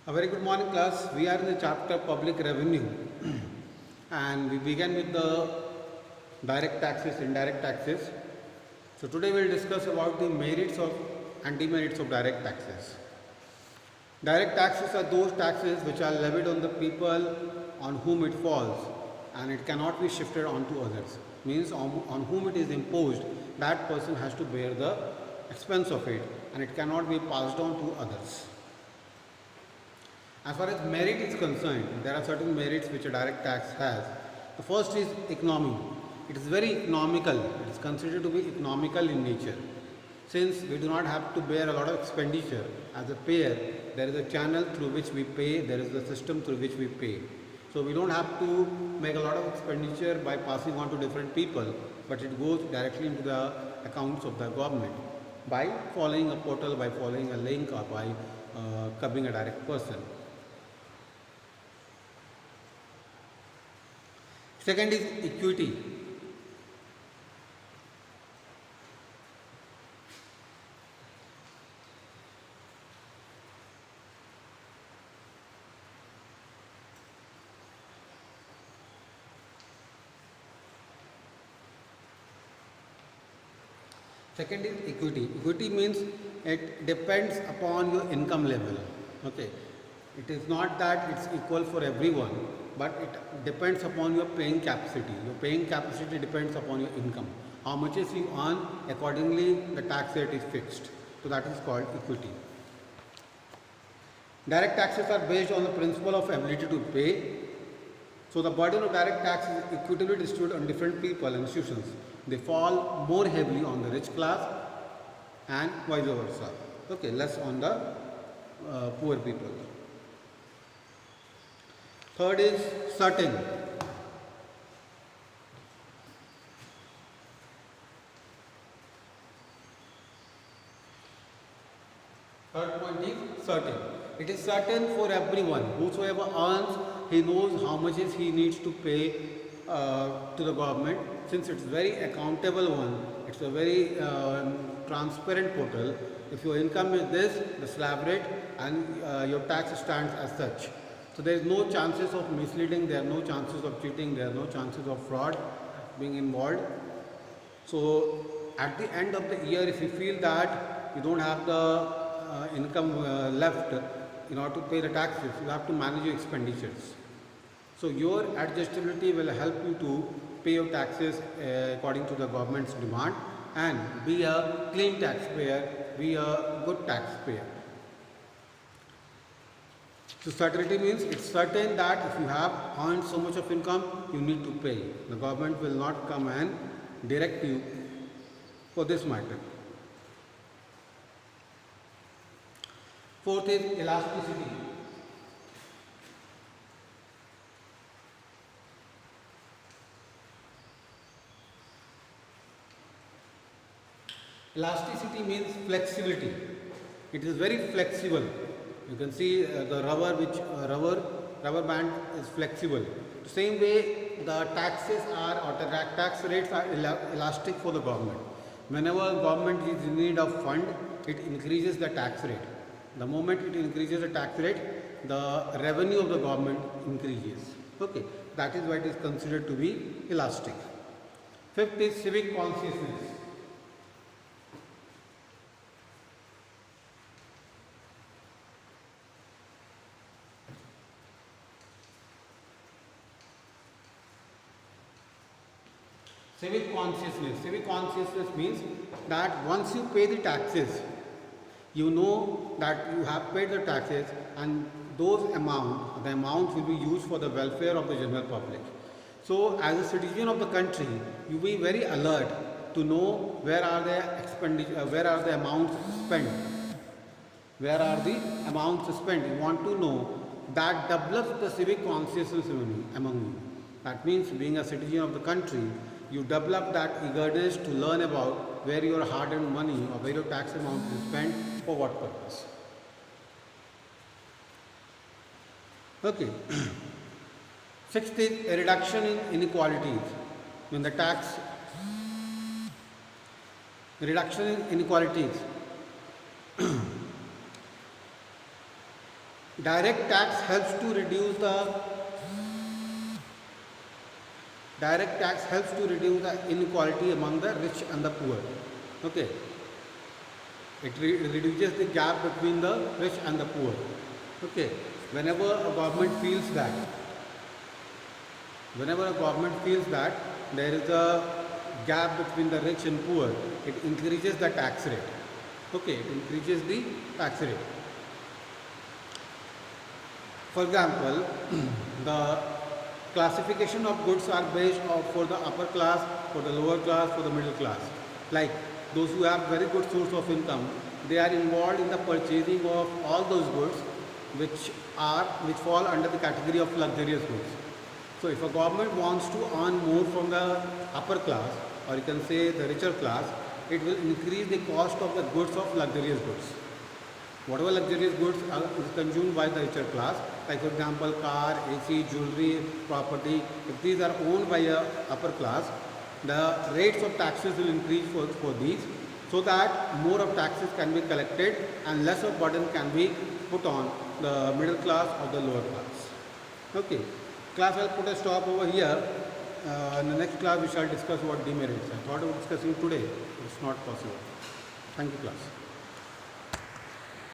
A very good morning, class. We are in the chapter Public Revenue, and we begin with the direct taxes, indirect taxes. So today we will discuss about the merits of and demerits of direct taxes. Direct taxes are those taxes which are levied on the people on whom it falls, and it cannot be shifted onto others. Means on whom it is imposed, that person has to bear the expense of it, and it cannot be passed on to others. As far as merit is concerned, there are certain merits which a direct tax has. The first is economy. It is very economical. It is considered to be economical in nature. Since we do not have to bear a lot of expenditure as a payer, there is a channel through which we pay, there is a system through which we pay. So we don't have to make a lot of expenditure by passing on to different people, but it goes directly into the accounts of the government by following a portal, by following a link, or by becoming a direct person. Second is equity. Second is equity. Equity means it depends upon your income level. Okay. It is not that it's equal for everyone, but it depends upon your paying capacity. Your paying capacity depends upon your income. How much is you earn, accordingly the tax rate is fixed. So that is called equity. Direct taxes are based on the principle of ability to pay. So the burden of direct tax is equitably distributed on different people and institutions. They fall more heavily on the rich class and vice versa. Okay, less on the poor people. Third is certain. Third point is certain. It is certain for everyone. Whosoever earns, he knows how much is he needs to pay to the government. Since it's very accountable one, it's a very transparent portal. If your income is this, the slab rate, and your tax stands as such. So there is no chances of misleading, there are no chances of cheating, there are no chances of fraud being involved. So at the end of the year, if you feel that you don't have the income left in order to pay the taxes, you have to manage your expenditures. So your adjustability will help you to pay your taxes according to the government's demand and be a clean taxpayer, be a good taxpayer. So certainty means it's certain that if you have earned so much of income, you need to pay. The government will not come and direct you for this matter. Fourth is elasticity. Elasticity means flexibility. It is very flexible. You can see the rubber band is flexible. The same way the taxes are, or the tax rates are elastic for the government. Whenever government is in need of fund, it increases the tax rate. The moment it increases the tax rate, the revenue of the government increases. Okay, that is why it is considered to be elastic. Fifth is civic consciousness. Civic consciousness. Civic consciousness means that once you pay the taxes, you know that you have paid the taxes and the amount will be used for the welfare of the general public. So as a citizen of the country, you be very alert to know where are the amounts spent. Where are the amounts spent? You want to know. That develops the civic consciousness among you. That means being a citizen of the country, you develop that eagerness to learn about where your hard-earned money or where your tax amount is spent for what purpose. Okay. Sixth is a reduction in inequalities. When the reduction in inequalities Direct tax helps to reduce the inequality among the rich and the poor. Okay, it reduces the gap between the rich and the poor. Okay, whenever a government feels that there is a gap between the rich and poor, it increases the tax rate. Okay, it increases the tax rate. For example, the classification of goods are based for the upper class, for the lower class, for the middle class. Like those who have very good source of income, they are involved in the purchasing of all those goods which fall under the category of luxurious goods. So if a government wants to earn more from the upper class, or you can say the richer class, it will increase the cost of the goods of luxurious goods. Whatever luxurious goods is consumed by the richer class, like for example car, AC, jewelry, property, if these are owned by a upper class, the rates of taxes will increase for these, so that more of taxes can be collected and less of burden can be put on the middle class or the lower class. Okay, class, I'll put a stop over here. In the next class we shall discuss what demerits. I thought of discussing today, it's not possible. Thank you, class.